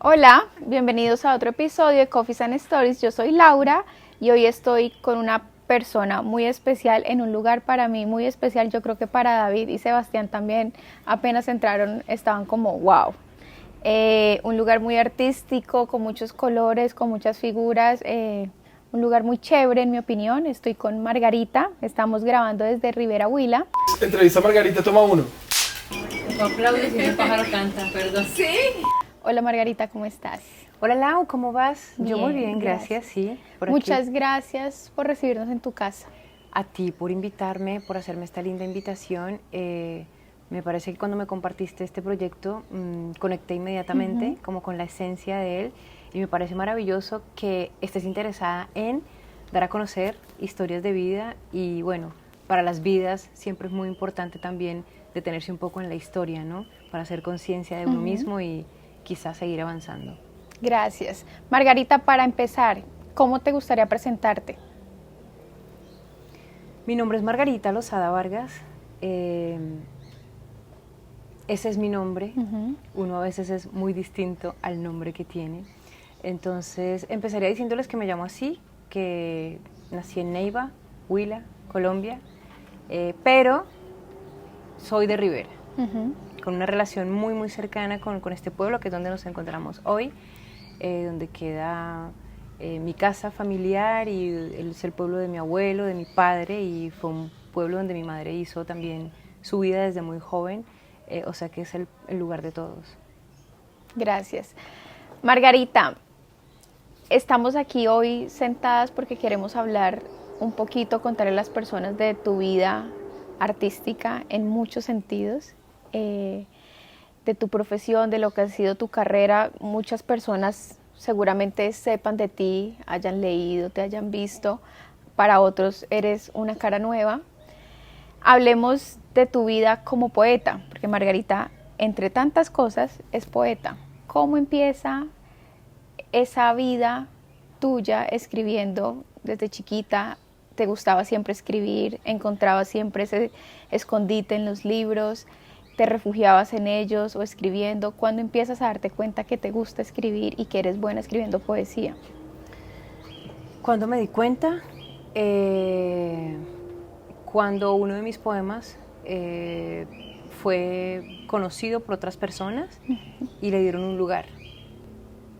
Hola, bienvenidos a otro episodio de Coffees and Stories. Yo soy Laura y hoy estoy con una persona muy especial en un lugar para mí muy especial. Yo creo que para David y Sebastián también apenas entraron estaban como wow. Un lugar muy artístico, con muchos colores, con muchas figuras, un lugar muy chévere en mi opinión. Estoy con Margarita, estamos grabando desde Rivera Huila. Entrevista a Margarita, toma uno. Tú aplaudes y el pájaro canta, perdón. Sí. Hola Margarita, ¿cómo estás? Hola Lau, ¿cómo vas? Yo muy Bien, bien, gracias, sí. Por aquí. Muchas gracias por recibirnos en tu casa. A ti por invitarme, por hacerme esta linda invitación. Me parece que cuando me compartiste este proyecto, conecté inmediatamente como con la esencia de él y me parece maravilloso que estés interesada en dar a conocer historias de vida y bueno, para las vidas siempre es muy importante también detenerse un poco en la historia, ¿no? Para hacer conciencia de uno mismo y quizás seguir avanzando. Gracias. Margarita, para empezar, ¿cómo te gustaría presentarte? Mi nombre es Margarita Lozada Vargas. Ese es mi nombre. Uno a veces es muy distinto al nombre que tiene. Entonces, empezaría diciéndoles que me llamo así, que nací en Neiva, Huila, Colombia, pero soy de Rivera. Con una relación muy, muy cercana con este pueblo, que es donde nos encontramos hoy, donde queda mi casa familiar y es el pueblo de mi abuelo, de mi padre, y fue un pueblo donde mi madre hizo también su vida desde muy joven, o sea que es el lugar de todos. Gracias. Margarita, estamos aquí hoy sentadas porque queremos hablar un poquito, contarle a las personas de tu vida artística en muchos sentidos, de tu profesión, de lo que ha sido tu carrera. Muchas personas seguramente sepan de ti, hayan leído, te hayan visto. Para otros eres una cara nueva. Hablemos de tu vida como poeta, porque Margarita, entre tantas cosas, es poeta. ¿Cómo empieza esa vida tuya escribiendo desde chiquita? ¿Te gustaba siempre escribir? ¿Encontrabas siempre ese escondite en los libros? ¿Te refugiabas en ellos o escribiendo? ¿Cuándo empiezas a darte cuenta que te gusta escribir y que eres buena escribiendo poesía? Cuando me di cuenta, cuando uno de mis poemas fue conocido por otras personas y le dieron un lugar.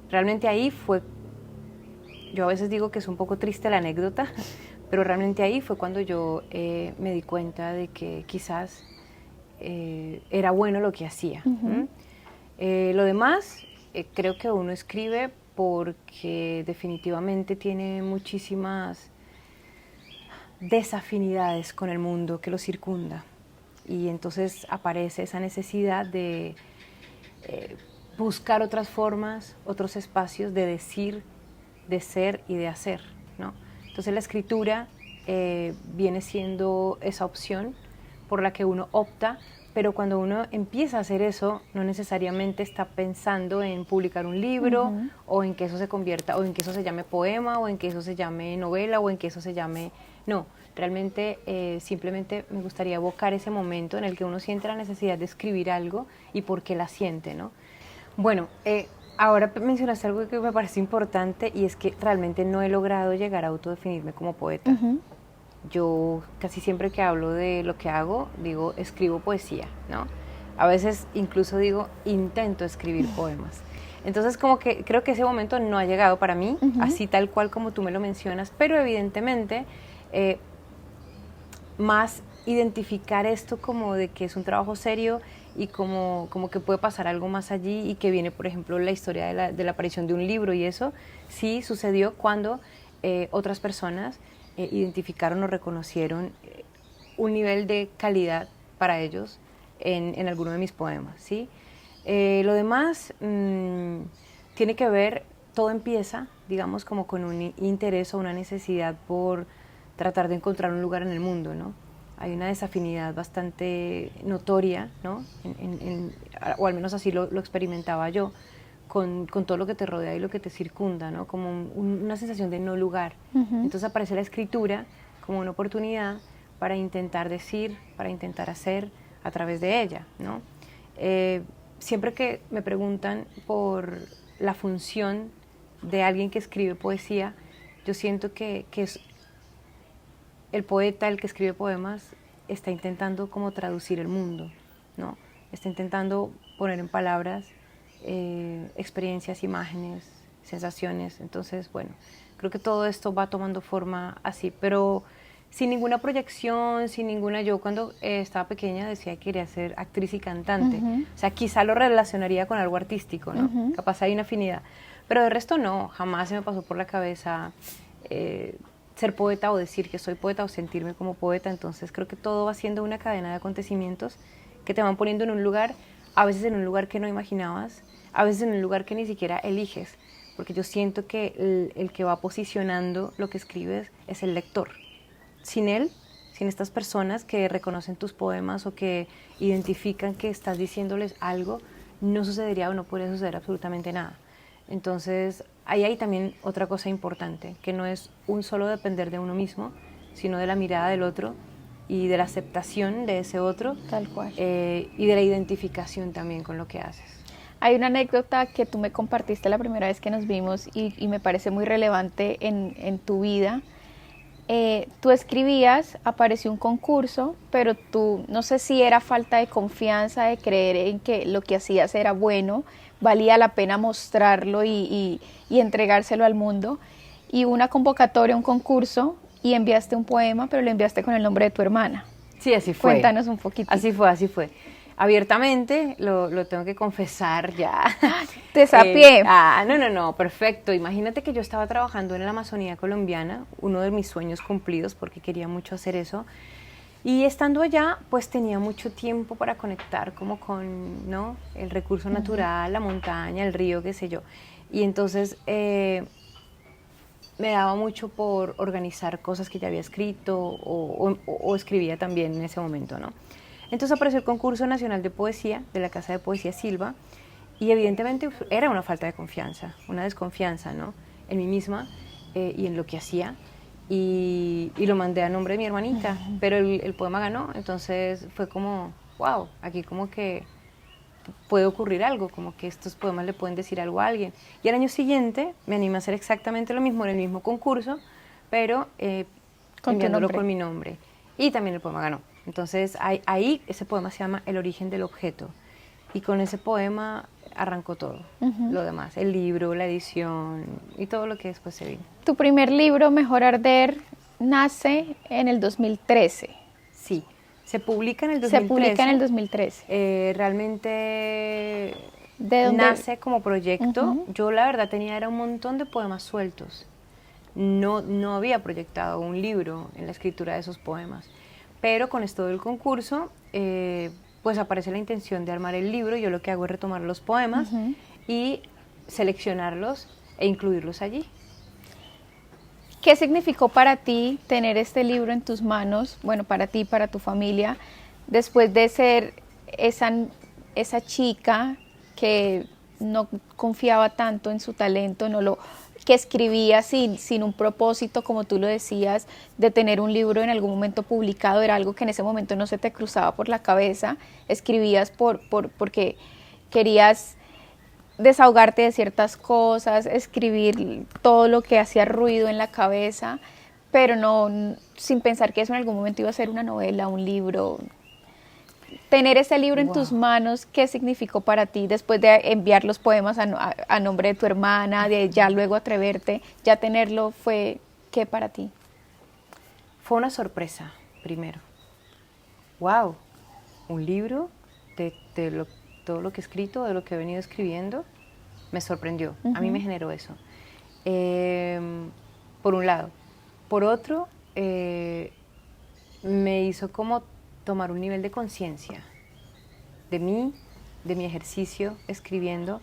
Realmente ahí fue, yo a veces digo que es un poco triste la anécdota, pero realmente ahí fue cuando yo me di cuenta de que quizás era bueno lo que hacía. Lo demás, creo que uno escribe porque definitivamente tiene muchísimas desafinidades con el mundo que lo circunda y entonces aparece esa necesidad de buscar otras formas, otros espacios de decir, de ser y de hacer, ¿no? Entonces la escritura viene siendo esa opción por la que uno opta, pero cuando uno empieza a hacer eso, no necesariamente está pensando en publicar un libro o en que eso se convierta, o en que eso se llame poema, o en que eso se llame novela, o en que eso se llame... No, realmente simplemente me gustaría evocar ese momento en el que uno siente la necesidad de escribir algo y por qué la siente, ¿no? Bueno, ahora mencionaste algo que me parece importante y es que realmente no he logrado llegar a autodefinirme como poeta. Yo casi siempre que hablo de lo que hago, digo, escribo poesía, ¿no? A veces incluso digo, intento escribir poemas. Entonces como que creo que ese momento no ha llegado para mí, así tal cual como tú me lo mencionas, pero evidentemente más identificar esto como de que es un trabajo serio y como que puede pasar algo más allí y que viene, por ejemplo, la historia de la aparición de un libro y eso sí sucedió cuando otras personas identificaron o reconocieron un nivel de calidad para ellos en alguno de mis poemas, ¿sí? Lo demás tiene que ver, todo empieza, digamos, como con un interés o una necesidad por tratar de encontrar un lugar en el mundo, ¿no? Hay una desafinidad bastante notoria, ¿no? O al menos así lo experimentaba yo, con todo lo que te rodea y lo que te circunda, ¿no? Como una sensación de no lugar. Entonces aparece la escritura como una oportunidad para intentar decir, para intentar hacer a través de ella, ¿no? Siempre que me preguntan por la función de alguien que escribe poesía, yo siento que es el poeta, el que escribe poemas, está intentando como traducir el mundo, ¿no? Está intentando poner en palabras experiencias, imágenes, sensaciones. Entonces, bueno, creo que todo esto va tomando forma así, pero sin ninguna proyección, sin ninguna... Yo cuando estaba pequeña decía que quería ser actriz y cantante. O sea, quizá lo relacionaría con algo artístico, ¿no? Capaz hay una afinidad. Pero de resto no, jamás se me pasó por la cabeza ser poeta o decir que soy poeta o sentirme como poeta. Entonces creo que todo va siendo una cadena de acontecimientos que te van poniendo en un lugar, a veces en un lugar que no imaginabas, a veces en un lugar que ni siquiera eliges, porque yo siento que el que va posicionando lo que escribes es el lector. Sin él, sin estas personas que reconocen tus poemas o que identifican que estás diciéndoles algo, no sucedería o no podría suceder absolutamente nada. Entonces, ahí hay también otra cosa importante, que no es un solo depender de uno mismo, sino de la mirada del otro y de la aceptación de ese otro. Tal cual. Y de la identificación también con lo que haces. Hay una anécdota que tú me compartiste la primera vez que nos vimos y me parece muy relevante en tu vida. Tú escribías, apareció un concurso, pero tú, no sé si era falta de confianza, de creer en que lo que hacías era bueno, valía la pena mostrarlo y entregárselo al mundo. Y una convocatoria, un concurso, y enviaste un poema, pero lo enviaste con el nombre de tu hermana. Sí, así fue. Cuéntanos un poquito. Así fue. Abiertamente, lo tengo que confesar ya. Te sapié. No, perfecto. Imagínate que yo estaba trabajando en la Amazonía colombiana, uno de mis sueños cumplidos porque quería mucho hacer eso. Y estando allá, pues tenía mucho tiempo para conectar como con, ¿no?, el recurso natural, la montaña, el río, qué sé yo. Y entonces me daba mucho por organizar cosas que ya había escrito o escribía también en ese momento, ¿no? Entonces apareció el concurso nacional de poesía de la Casa de Poesía Silva y evidentemente era una falta de confianza, una desconfianza, ¿no?, en mí misma y en lo que hacía y lo mandé a nombre de mi hermanita, pero el poema ganó, entonces fue como, wow, aquí como que puede ocurrir algo, como que estos poemas le pueden decir algo a alguien. Y al año siguiente me animé a hacer exactamente lo mismo en el mismo concurso, pero enviándolo con mi nombre. Y también el poema ganó. Entonces ahí ese poema se llama El origen del objeto. Y con ese poema arrancó todo, lo demás, el libro, la edición y todo lo que después se vino. Tu primer libro, Mejor Arder, nace en el 2013. Sí. Se publica en el 2013. Se publica en el 2013. Realmente ¿De dónde? Nace como proyecto. Yo la verdad era un montón de poemas sueltos. No había proyectado un libro en la escritura de esos poemas. Pero con esto del concurso, pues aparece la intención de armar el libro. Yo lo que hago es retomar los poemas y seleccionarlos e incluirlos allí. ¿Qué significó para ti tener este libro en tus manos, bueno, para ti, para tu familia, después de ser esa chica que no confiaba tanto en su talento, que escribía sin un propósito, como tú lo decías, de tener un libro en algún momento publicado? Era algo que en ese momento no se te cruzaba por la cabeza, escribías porque querías desahogarte de ciertas cosas, escribir todo lo que hacía ruido en la cabeza, pero no sin pensar que eso en algún momento iba a ser una novela, un libro. Tener ese libro en tus manos, ¿qué significó para ti después de enviar los poemas a nombre de tu hermana, de ya luego atreverte, ya tenerlo, fue qué para ti? Fue una sorpresa, primero. Wow, un libro de todo lo que he escrito, de lo que he venido escribiendo, me sorprendió. A mí me generó eso. Por un lado. Por otro, me hizo como tomar un nivel de conciencia de mí, de mi ejercicio escribiendo,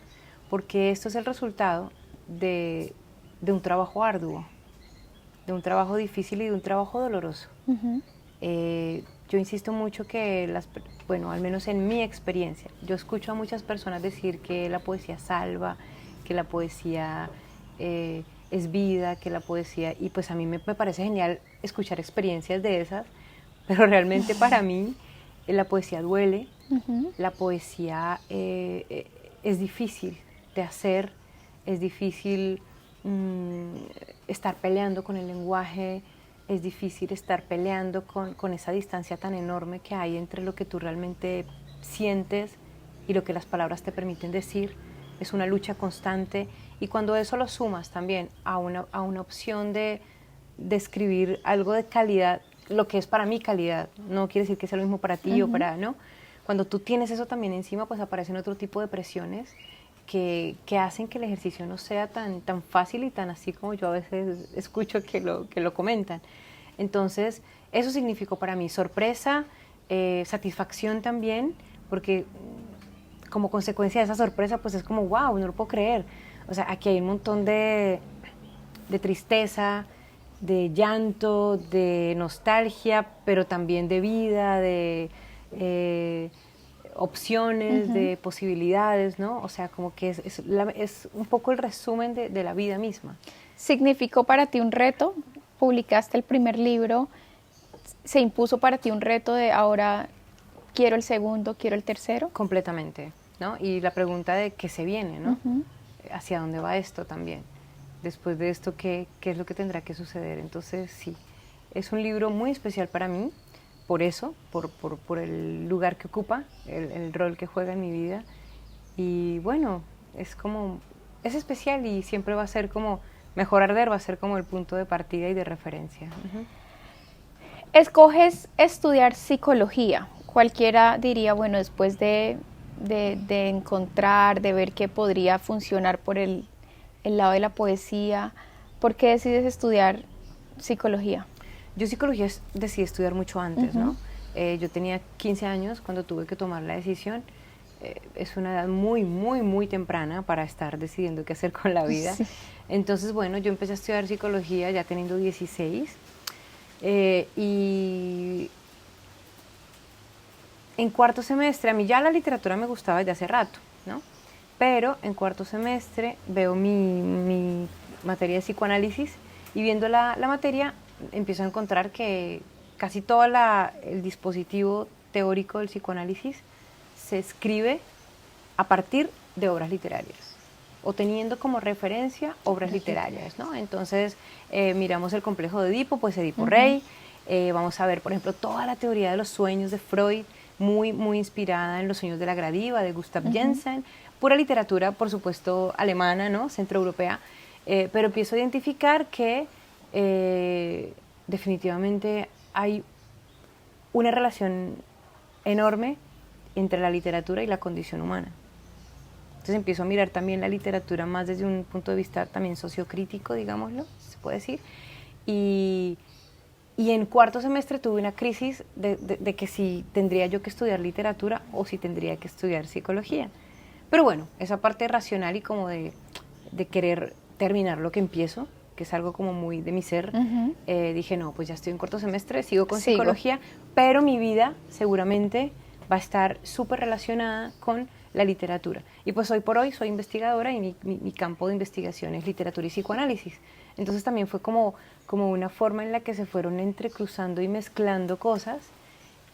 porque esto es el resultado de un trabajo arduo, de un trabajo difícil y de un trabajo doloroso. Yo insisto mucho que, bueno, al menos en mi experiencia, yo escucho a muchas personas decir que la poesía salva, que la poesía es vida, que la poesía, y pues a mí me parece genial escuchar experiencias de esas, pero realmente para mí la poesía duele, la poesía es difícil de hacer, es difícil estar peleando con el lenguaje, es difícil estar peleando con esa distancia tan enorme que hay entre lo que tú realmente sientes y lo que las palabras te permiten decir. Es una lucha constante, y cuando eso lo sumas también a una opción de escribir algo de calidad, lo que es para mí calidad, no quiere decir que sea lo mismo para ti o para, ¿no? Cuando tú tienes eso también encima, pues aparecen otro tipo de presiones que hacen que el ejercicio no sea tan fácil y tan así como yo a veces escucho que lo comentan. Entonces, eso significó para mí sorpresa, satisfacción también, porque como consecuencia de esa sorpresa, pues es como, wow, no lo puedo creer. O sea, aquí hay un montón de tristeza, de llanto, de nostalgia, pero también de vida, de opciones, de posibilidades, ¿no? O sea, como que es un poco el resumen de la vida misma. ¿Significó para ti un reto? Publicaste el primer libro, ¿se impuso para ti un reto de ahora quiero el segundo, quiero el tercero? Completamente, ¿no? Y la pregunta de qué se viene, ¿no? ¿Hacia dónde va esto también? Después de esto, ¿qué es lo que tendrá que suceder? Entonces, sí, es un libro muy especial para mí, por eso, por el lugar que ocupa, el rol que juega en mi vida. Y bueno, es especial y siempre va a ser como, Mejor Arder va a ser como el punto de partida y de referencia. Escoges estudiar psicología. Cualquiera diría, bueno, después de encontrar, de ver que podría funcionar por el lado de la poesía, ¿por qué decides estudiar psicología? Yo psicología decidí estudiar mucho antes, ¿no? Yo tenía 15 años cuando tuve que tomar la decisión. Es una edad muy, muy, muy temprana para estar decidiendo qué hacer con la vida. Sí. Entonces, bueno, yo empecé a estudiar psicología ya teniendo 16 y en cuarto semestre, a mí ya la literatura me gustaba desde hace rato, ¿no? Pero en cuarto semestre veo mi materia de psicoanálisis y viendo la materia empiezo a encontrar que casi todo el dispositivo teórico del psicoanálisis se escribe a partir de obras literarias o teniendo como referencia obras literarias, ¿no? Entonces miramos el complejo de Edipo, pues Edipo Rey, vamos a ver, por ejemplo, toda la teoría de los sueños de Freud, muy, muy inspirada en los sueños de la Gradiva, de Gustav Jensen, pura literatura, por supuesto, alemana, ¿no? Centroeuropea, pero empiezo a identificar que definitivamente hay una relación enorme entre la literatura y la condición humana. Entonces empiezo a mirar también la literatura más desde un punto de vista también sociocrítico, digámoslo, se puede decir, y en cuarto semestre tuve una crisis de que si tendría yo que estudiar literatura o si tendría que estudiar psicología. Pero bueno, esa parte racional y como de querer terminar lo que empiezo, que es algo como muy de mi ser, dije, no, pues ya estoy en cuarto semestre, sigo con psicología, pero mi vida seguramente va a estar súper relacionada con la literatura. Y pues hoy por hoy soy investigadora y mi campo de investigación es literatura y psicoanálisis. Entonces también fue como una forma en la que se fueron entrecruzando y mezclando cosas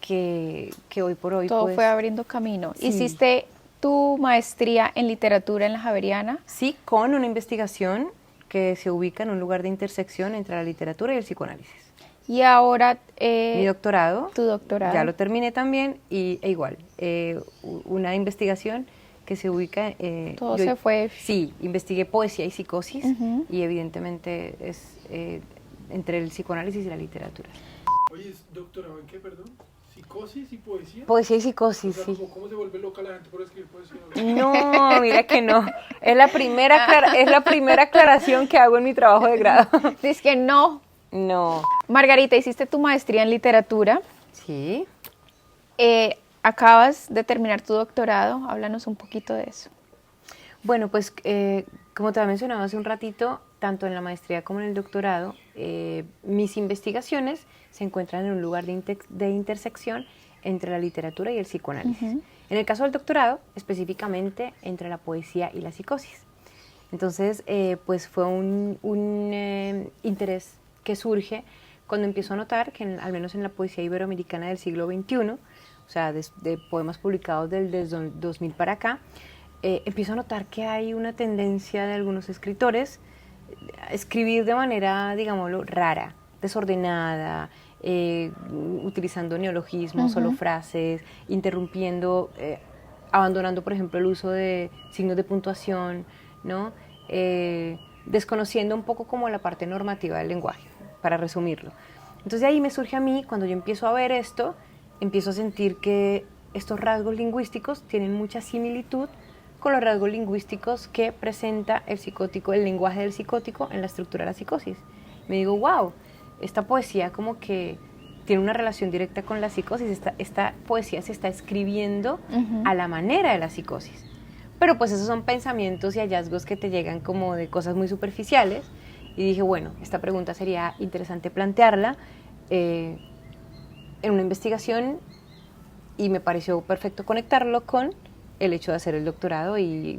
que hoy por hoy todo pues, fue abriendo camino. Sí. ¿Hiciste tu maestría en literatura en la Javeriana? Sí, con una investigación que se ubica en un lugar de intersección entre la literatura y el psicoanálisis. Y ahora mi doctorado, tu doctorado, ya lo terminé también e igual, una investigación que se ubica... todo se fue... Sí, investigué poesía y psicosis y evidentemente es entre el psicoanálisis y la literatura. Oye, ¿doctorado en qué, perdón? ¿Psicosis y poesía? Poesía y psicosis, o sea, sí. ¿Cómo se vuelve loca la gente por escribir poesía? No, mira que no. Es la primera aclaración que hago en mi trabajo de grado. Dices que no. No. Margarita, hiciste tu maestría en literatura. Sí. Acabas de terminar tu doctorado. Háblanos un poquito de eso. Bueno, pues como te había mencionado hace un ratito, tanto en la maestría como en el doctorado, mis investigaciones se encuentran en un lugar de intersección entre la literatura y el psicoanálisis. En el caso del doctorado, específicamente entre la poesía y la psicosis. Entonces, pues fue un interés que surge cuando empiezo a notar que, al menos en la poesía iberoamericana del siglo XXI, o sea, de poemas publicados desde 2000 para acá, empiezo a notar que hay una tendencia de algunos escritores a escribir de manera, digámoslo, rara, desordenada, utilizando neologismos, solo frases, interrumpiendo, abandonando, por ejemplo, el uso de signos de puntuación, ¿no? Desconociendo un poco como la parte normativa del lenguaje, para resumirlo. Entonces de ahí me surge a mí, cuando yo empiezo a ver esto, empiezo a sentir que estos rasgos lingüísticos tienen mucha similitud con los rasgos lingüísticos que presenta el psicótico, el lenguaje del psicótico en la estructura de la psicosis. Me digo, wow, esta poesía como que tiene una relación directa con la psicosis, esta poesía se está escribiendo a la manera de la psicosis. Pero pues esos son pensamientos y hallazgos que te llegan como de cosas muy superficiales, y dije, bueno, esta pregunta sería interesante plantearla en una investigación, y me pareció perfecto conectarlo con el hecho de hacer el doctorado y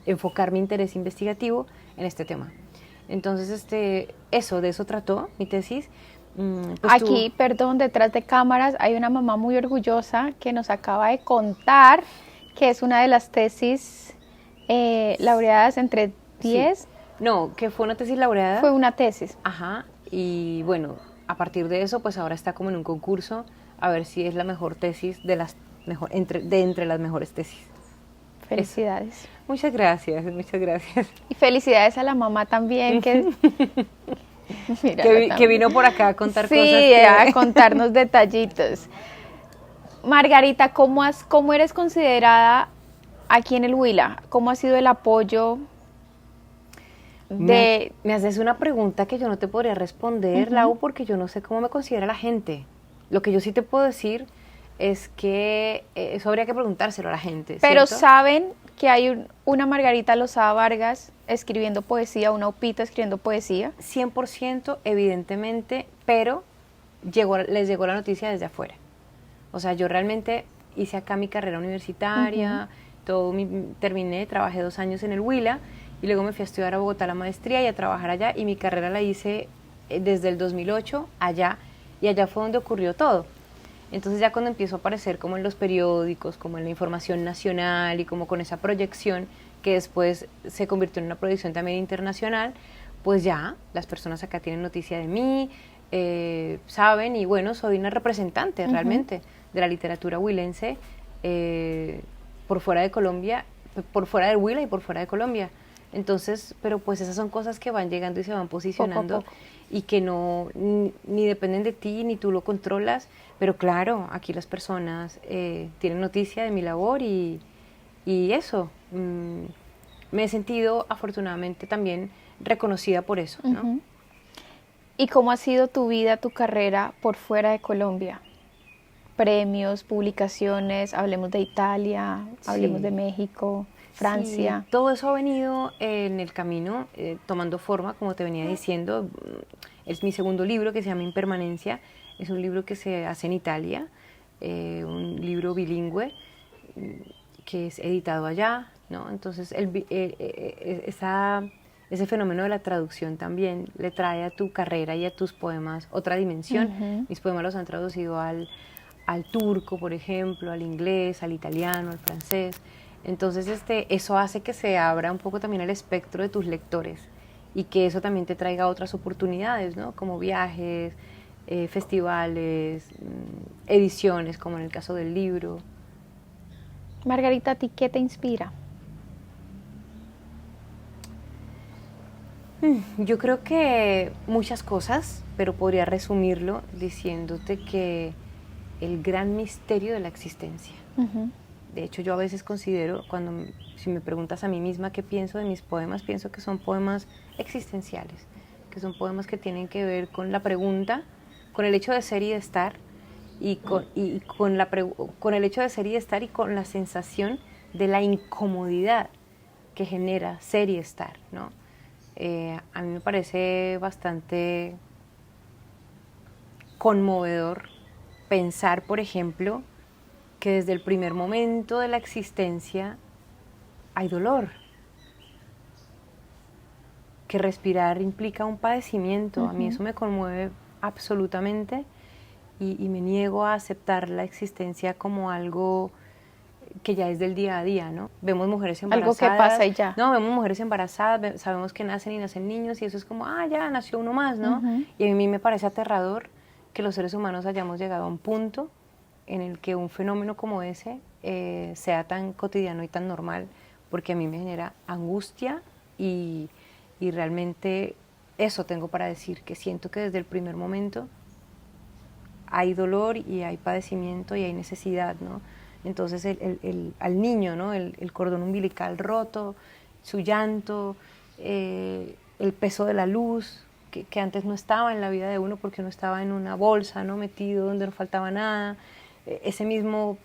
enfocar mi interés investigativo en este tema. Entonces, de eso trató mi tesis. Pues aquí, perdón, detrás de cámaras hay una mamá muy orgullosa que nos acaba de contar que es una de las tesis laureadas entre 10. Sí. No, que fue una tesis laureada. Fue una tesis. Ajá, y bueno, a partir de eso, pues ahora está como en un concurso a ver si es la mejor tesis de entre las mejores tesis. Felicidades. Eso. Muchas gracias, muchas gracias. Y felicidades a la mamá también, que vino por acá a contar cosas. Sí, a contarnos detallitos. Margarita, ¿cómo eres considerada aquí en el Huila? ¿Cómo ha sido el apoyo de...? Me haces una pregunta que yo no te podría responder, Lau, porque yo no sé cómo me considera la gente. Lo que yo sí te puedo decir es que eso habría que preguntárselo a la gente. Pero ¿cierto? saben que hay una Margarita Lozada Vargas escribiendo poesía, una Upita escribiendo poesía. 100% evidentemente, pero les llegó la noticia desde afuera. O sea, yo realmente hice acá mi carrera universitaria, terminé, trabajé 2 años en el Huila, y luego me fui a estudiar a Bogotá la maestría y a trabajar allá, y mi carrera la hice desde el 2008 allá, y allá fue donde ocurrió todo. Entonces ya cuando empiezo a aparecer como en los periódicos, como en la información nacional y como con esa proyección que después se convirtió en una proyección también internacional, pues ya las personas acá tienen noticia de mí, saben, y bueno, soy una representante realmente de la literatura huilense por fuera de Colombia, por fuera del Huila y por fuera de Colombia. Entonces, pero pues esas son cosas que van llegando y se van posicionando poco a poco. Y que no ni dependen de ti, ni tú lo controlas, pero claro, aquí las personas tienen noticia de mi labor y eso, me he sentido afortunadamente también reconocida por eso, ¿no? ¿Y cómo ha sido tu vida, tu carrera por fuera de Colombia? Premios, publicaciones, hablemos de Italia, hablemos de México, Francia. Sí, todo eso ha venido en el camino, tomando forma, como te venía diciendo. Es mi segundo libro, que se llama Impermanencia. Es un libro que se hace en Italia, un libro bilingüe que es editado allá, ¿no? Entonces, ese fenómeno de la traducción también le trae a tu carrera y a tus poemas otra dimensión. Mis poemas los han traducido al turco, por ejemplo, al inglés, al italiano, al francés. Entonces eso hace que se abra un poco también el espectro de tus lectores y que eso también te traiga otras oportunidades, ¿no? Como viajes, festivales, ediciones, como en el caso del libro. Margarita, ¿a ti qué te inspira? Yo creo que muchas cosas, pero podría resumirlo diciéndote que el gran misterio de la existencia. De hecho, yo a veces considero, si me preguntas a mí misma qué pienso de mis poemas, pienso que son poemas existenciales, que son poemas que tienen que ver con la pregunta, con el hecho de ser y de estar, con el hecho de ser y de estar y con la sensación de la incomodidad que genera ser y estar, ¿no? A mí me parece bastante conmovedor pensar, por ejemplo, que desde el primer momento de la existencia hay dolor, que respirar implica un padecimiento. A mí eso me conmueve absolutamente y me niego a aceptar la existencia como algo que ya es del día a día, ¿no? Vemos mujeres embarazadas. Algo que pasa y ya. No, vemos mujeres embarazadas, sabemos que nacen y nacen niños y eso es como, ya nació uno más, ¿no? Y a mí me parece aterrador que los seres humanos hayamos llegado a un punto en el que un fenómeno como ese sea tan cotidiano y tan normal, porque a mí me genera angustia y realmente eso tengo para decir, que siento que desde el primer momento hay dolor y hay padecimiento y hay necesidad, ¿no? Entonces al niño, ¿no? El cordón umbilical roto, su llanto, el peso de la luz, que antes no estaba en la vida de uno porque uno estaba en una bolsa, ¿no? Metido donde no faltaba nada, ese mismo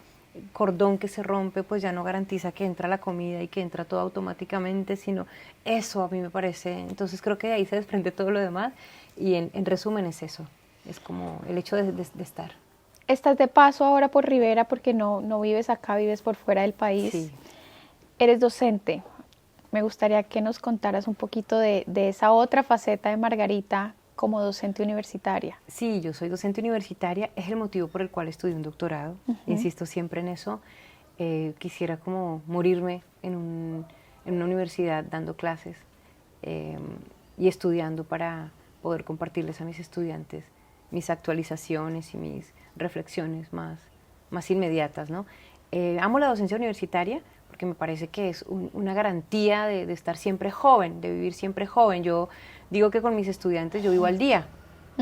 cordón que se rompe pues ya no garantiza que entra la comida y que entra todo automáticamente, sino eso a mí me parece, entonces creo que de ahí se desprende todo lo demás y en resumen es eso, es como el hecho de estar. Estás de paso ahora por Rivera porque no vives acá, vives por fuera del país. Sí. Eres docente. Me gustaría que nos contaras un poquito de esa otra faceta de Margarita como docente universitaria. Sí, yo soy docente universitaria, es el motivo por el cual estudié un doctorado, insisto siempre en eso, quisiera como morirme en una universidad dando clases y estudiando para poder compartirles a mis estudiantes mis actualizaciones y mis reflexiones más inmediatas, ¿no? Amo la docencia universitaria porque me parece que es una garantía de estar siempre joven, de vivir siempre joven. Yo digo que con mis estudiantes yo vivo al día,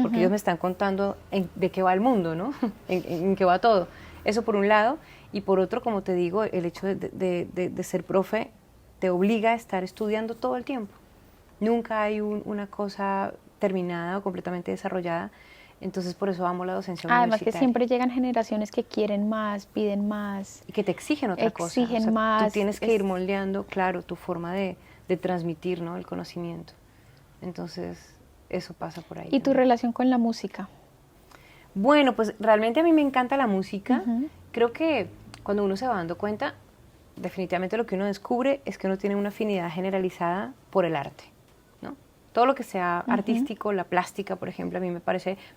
porque ellos me están contando de qué va el mundo, ¿no? en qué va todo. Eso por un lado, y por otro, como te digo, el hecho de ser profe te obliga a estar estudiando todo el tiempo. Nunca hay una cosa terminada o completamente desarrollada. Entonces, por eso amo la docencia universitaria. Además que siempre llegan generaciones que quieren más, piden más. Y que te exigen otra cosa. Exigen más. Tú tienes que ir moldeando, claro, tu forma de transmitir, ¿no? El conocimiento. Entonces, eso pasa por ahí. ¿Y tu relación con la música? Bueno, pues realmente a mí me encanta la música. Creo que cuando uno se va dando cuenta, definitivamente lo que uno descubre es que uno tiene una afinidad generalizada por el arte. Todo lo que sea artístico, la plástica, por ejemplo, a mí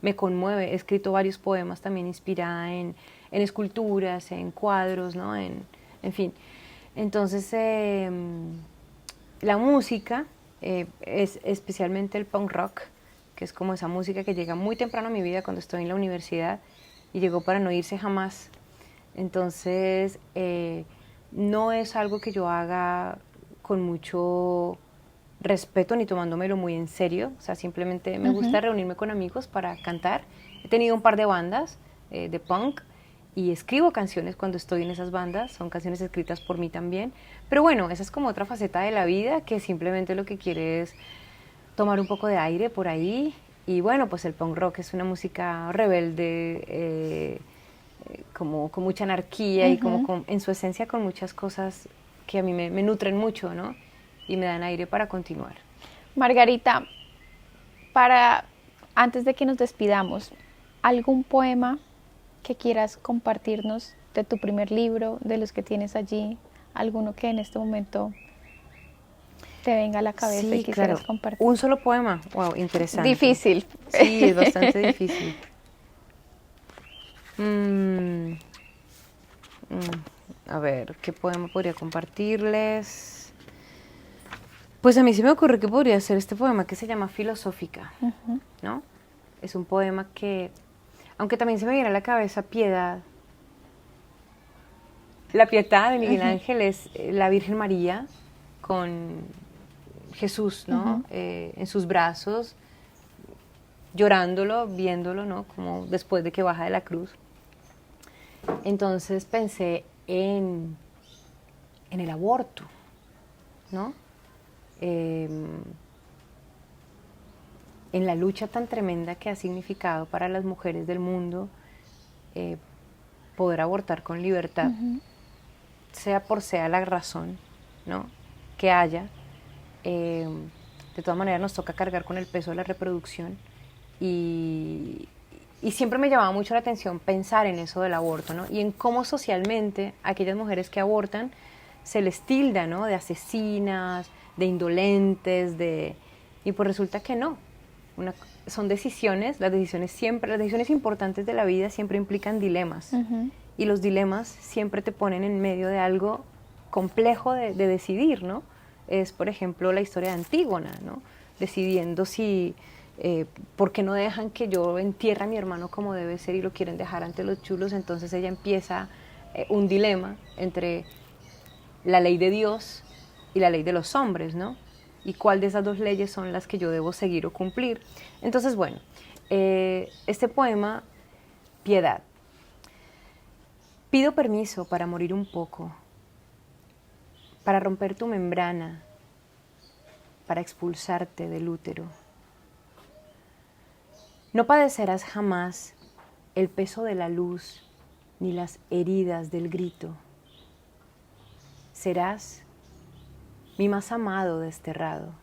me conmueve. He escrito varios poemas también inspirada en esculturas, en cuadros, ¿no? En fin. Entonces, la música, es especialmente el punk rock, que es como esa música que llega muy temprano a mi vida cuando estoy en la universidad y llegó para no irse jamás. Entonces, no es algo que yo haga con mucho respeto ni tomándomelo muy en serio, o sea, simplemente me gusta reunirme con amigos para cantar. He tenido un par de bandas de punk y escribo canciones cuando estoy en esas bandas, son canciones escritas por mí también, pero bueno, esa es como otra faceta de la vida que simplemente lo que quiere es tomar un poco de aire por ahí y bueno, pues el punk rock es una música rebelde, como con mucha anarquía y como en su esencia con muchas cosas que a mí me nutren mucho, ¿no? Y me dan aire para continuar. Margarita, antes de que nos despidamos, ¿algún poema que quieras compartirnos de tu primer libro, de los que tienes allí? ¿Alguno que en este momento te venga a la cabeza y quisieras compartir? Un solo poema, wow, interesante. Difícil. Sí, es bastante difícil. A ver, ¿qué poema podría compartirles? Pues a mí se me ocurre que podría ser este poema que se llama Filosófica, ¿no? Es un poema que, aunque también se me viene a la cabeza Piedad. La Pietà de Miguel Ángel es la Virgen María con Jesús, ¿no? En sus brazos, llorándolo, viéndolo, ¿no? Como después de que baja de la cruz. Entonces pensé en el aborto, ¿no? En la lucha tan tremenda que ha significado para las mujeres del mundo poder abortar con libertad, sea la razón, ¿no? que haya. De todas maneras nos toca cargar con el peso de la reproducción y siempre me llamaba mucho la atención pensar en eso del aborto, ¿no? Y en cómo socialmente aquellas mujeres que abortan se les tilda, ¿no? De asesinas, de indolentes, y pues resulta que no. Son decisiones, las decisiones importantes de la vida siempre implican dilemas. y los dilemas siempre te ponen en medio de algo complejo de decidir, ¿no? Es, por ejemplo, la historia de Antígona, ¿no? Decidiendo si, ¿por qué no dejan que yo entierre a mi hermano como debe ser y lo quieren dejar ante los chulos? Entonces ella empieza un dilema entre la ley de Dios y la ley de los hombres, ¿no? Y cuál de esas dos leyes son las que yo debo seguir o cumplir. Entonces, bueno, este poema, Piedad. Pido permiso para morir un poco, para romper tu membrana, para expulsarte del útero. No padecerás jamás el peso de la luz ni las heridas del grito. Serás mi más amado desterrado.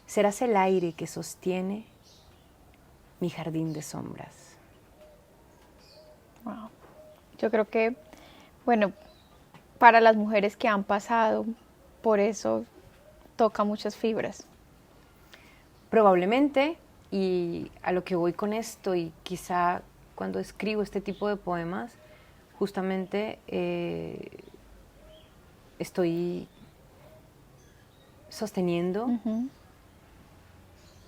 Serás el aire que sostiene mi jardín de sombras. Wow. Yo creo que, bueno, para las mujeres que han pasado por eso, toca muchas fibras. Probablemente, y a lo que voy con esto, y quizá cuando escribo este tipo de poemas, justamente estoy sosteniendo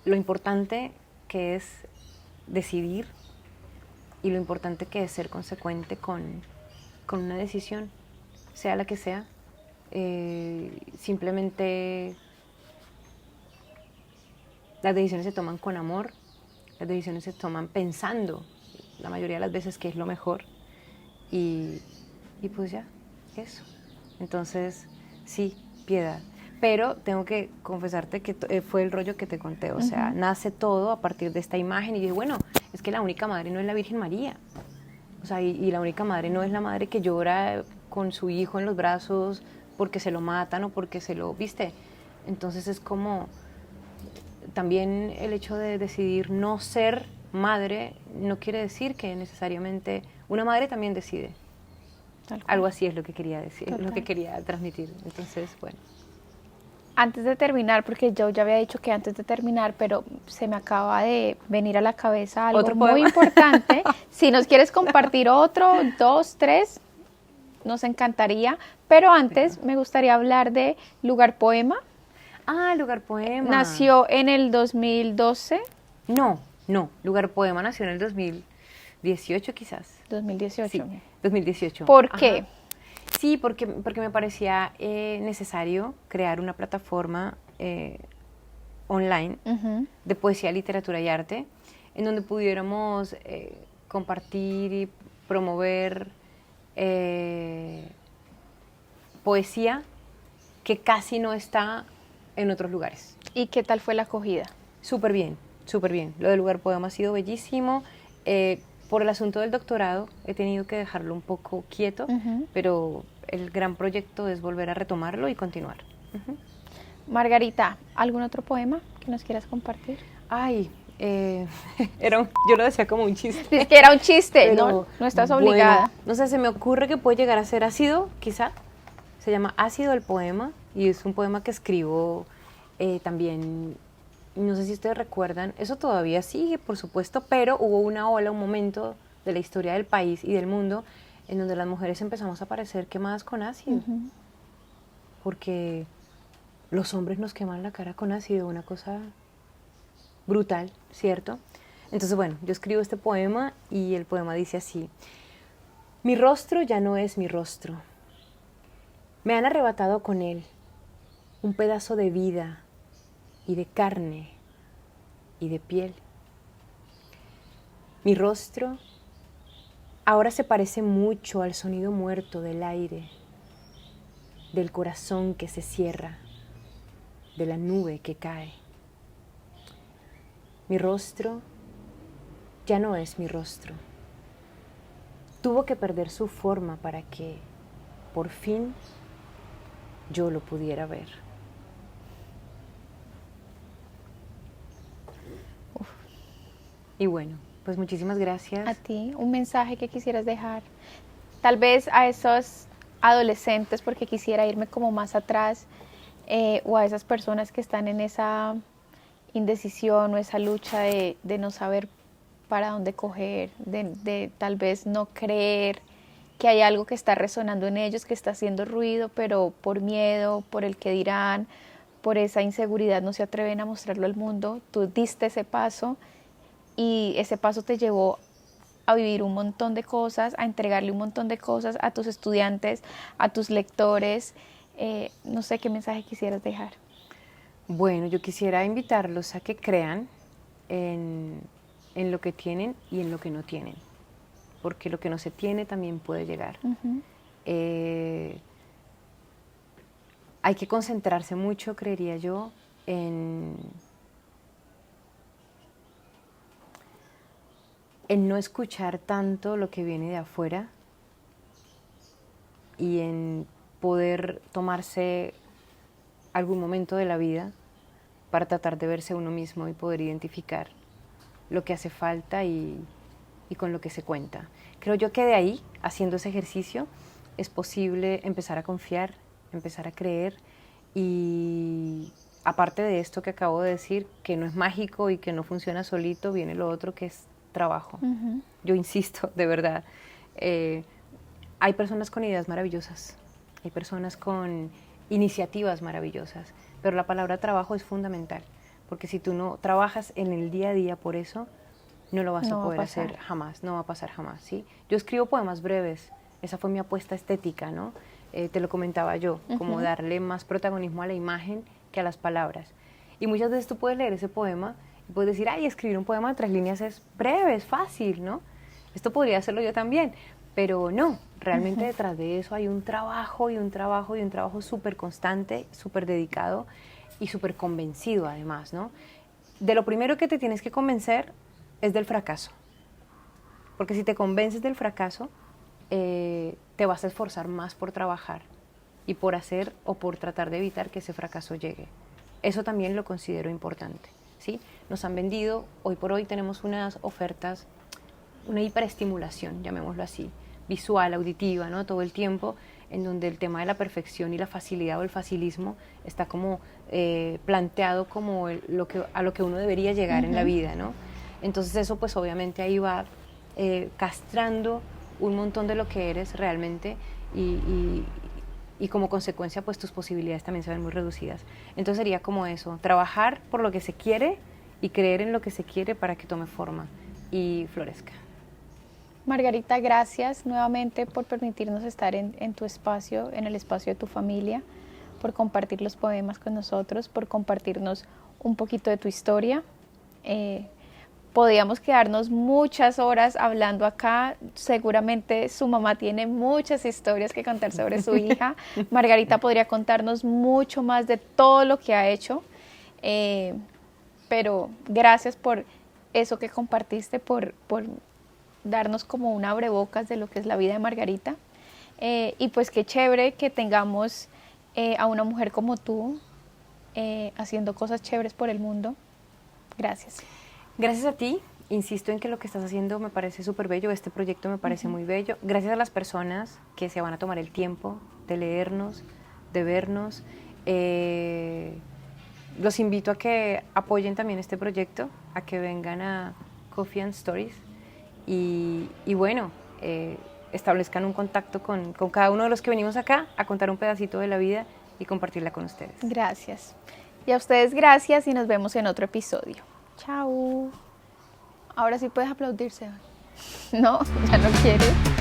lo importante que es decidir y lo importante que es ser consecuente con una decisión, sea la que sea. Simplemente las decisiones se toman con amor, las decisiones se toman pensando la mayoría de las veces que es lo mejor y pues ya, eso. Entonces, sí, piedad. Pero tengo que confesarte que fue el rollo que te conté, o sea, nace todo a partir de esta imagen y dije, bueno, es que la única madre no es la Virgen María, o sea, y la única madre no es la madre que llora con su hijo en los brazos porque se lo matan o porque se lo, ¿viste? Entonces es como también el hecho de decidir no ser madre no quiere decir que necesariamente una madre también decide. Algo así es lo que quería decir, total, lo que quería transmitir. Entonces, bueno. Antes de terminar, porque yo ya había dicho que antes de terminar, pero se me acaba de venir a la cabeza algo muy importante. Si nos quieres compartir otro, 2, 3, nos encantaría. Pero antes me gustaría hablar de Lugar Poema. Ah, Lugar Poema. ¿Nació en el 2012? No, Lugar Poema nació en el 2018 quizás. 2018. Sí, 2018. ¿Por qué? Ajá. Sí, porque me parecía necesario crear una plataforma online de poesía, literatura y arte, en donde pudiéramos compartir y promover poesía que casi no está en otros lugares. ¿Y qué tal fue la acogida? Súper bien, súper bien. Lo del Lugar Poema ha sido bellísimo. Por el asunto del doctorado he tenido que dejarlo un poco quieto, pero el gran proyecto es volver a retomarlo y continuar. Margarita, ¿algún otro poema que nos quieras compartir? Ay, yo lo decía como un chiste. Es que era un chiste, pero, no estás obligada. Bueno, no sé, se me ocurre que puede llegar a ser ácido, quizá. Se llama Ácido el poema y es un poema que escribo también. No sé si ustedes recuerdan, eso todavía sigue, por supuesto, pero hubo una ola, un momento de la historia del país y del mundo en donde las mujeres empezamos a aparecer quemadas con ácido. Porque los hombres nos queman la cara con ácido, una cosa brutal, ¿cierto? Entonces, bueno, yo escribo este poema y el poema dice así: mi rostro ya no es mi rostro. Me han arrebatado con él un pedazo de vida y de carne y de piel. Mi rostro ahora se parece mucho al sonido muerto del aire, del corazón que se cierra, de la nube que cae. Mi rostro ya no es mi rostro. Tuvo que perder su forma para que, por fin, yo lo pudiera ver. Y bueno, pues muchísimas gracias. A ti, un mensaje que quisieras dejar, tal vez a esos adolescentes, porque quisiera irme como más atrás, o a esas personas que están en esa indecisión o esa lucha de no saber para dónde coger, de tal vez no creer que hay algo que está resonando en ellos, que está haciendo ruido, pero por miedo, por el que dirán, por esa inseguridad no se atreven a mostrarlo al mundo. Tú diste ese paso y ese paso te llevó a vivir un montón de cosas, a entregarle un montón de cosas a tus estudiantes, a tus lectores. No sé qué mensaje quisieras dejar. Bueno, yo quisiera invitarlos a que crean en lo que tienen y en lo que no tienen, porque lo que no se tiene también puede llegar. Hay que concentrarse mucho, creería yo, en no escuchar tanto lo que viene de afuera y en poder tomarse algún momento de la vida para tratar de verse uno mismo y poder identificar lo que hace falta y con lo que se cuenta. Creo yo que de ahí, haciendo ese ejercicio, es posible empezar a confiar, empezar a creer y aparte de esto que acabo de decir, que no es mágico y que no funciona solito, viene lo otro que es trabajo. Yo insisto, de verdad, hay personas con ideas maravillosas, hay personas con iniciativas maravillosas, pero la palabra trabajo es fundamental, porque si tú no trabajas en el día a día por eso, no lo vas a poder hacer jamás, no va a pasar jamás, ¿sí? Yo escribo poemas breves, esa fue mi apuesta estética, ¿no? Te lo comentaba yo, como darle más protagonismo a la imagen que a las palabras. Y muchas veces tú puedes leer ese poema y puedes decir, ay, escribir un poema de 3 líneas es breve, es fácil, ¿no? Esto podría hacerlo yo también, pero no, realmente detrás de eso hay un trabajo y un trabajo y un trabajo súper constante, súper dedicado y súper convencido además, ¿no? De lo primero que te tienes que convencer es del fracaso, porque si te convences del fracaso, te vas a esforzar más por trabajar y por hacer o por tratar de evitar que ese fracaso llegue. Eso también lo considero importante, ¿sí? Nos han vendido, hoy por hoy tenemos unas ofertas, una hiperestimulación, llamémoslo así, visual, auditiva, ¿no? Todo el tiempo, en donde el tema de la perfección y la facilidad o el facilismo está como planteado como a lo que uno debería llegar en la vida, ¿no? Entonces eso pues obviamente ahí va castrando un montón de lo que eres realmente y como consecuencia pues tus posibilidades también se ven muy reducidas. Entonces sería como eso, trabajar por lo que se quiere y creer en lo que se quiere para que tome forma y florezca. Margarita, gracias nuevamente por permitirnos estar en tu espacio, en el espacio de tu familia, por compartir los poemas con nosotros, por compartirnos un poquito de tu historia. Podíamos quedarnos muchas horas hablando acá, seguramente su mamá tiene muchas historias que contar sobre su hija. Margarita podría contarnos mucho más de todo lo que ha hecho, pero gracias por eso que compartiste, por darnos como un abrebocas de lo que es la vida de Margarita. Y pues qué chévere que tengamos a una mujer como tú haciendo cosas chéveres por el mundo. Gracias. Gracias a ti, insisto en que lo que estás haciendo me parece súper bello, este proyecto me parece muy bello. Gracias a las personas que se van a tomar el tiempo de leernos, de vernos. Los invito a que apoyen también este proyecto, a que vengan a Coffee and Stories y bueno, establezcan un contacto con cada uno de los que venimos acá a contar un pedacito de la vida y compartirla con ustedes. Gracias. Y a ustedes gracias y nos vemos en otro episodio. Chao. Ahora sí puedes aplaudirse. No, ya no quieres.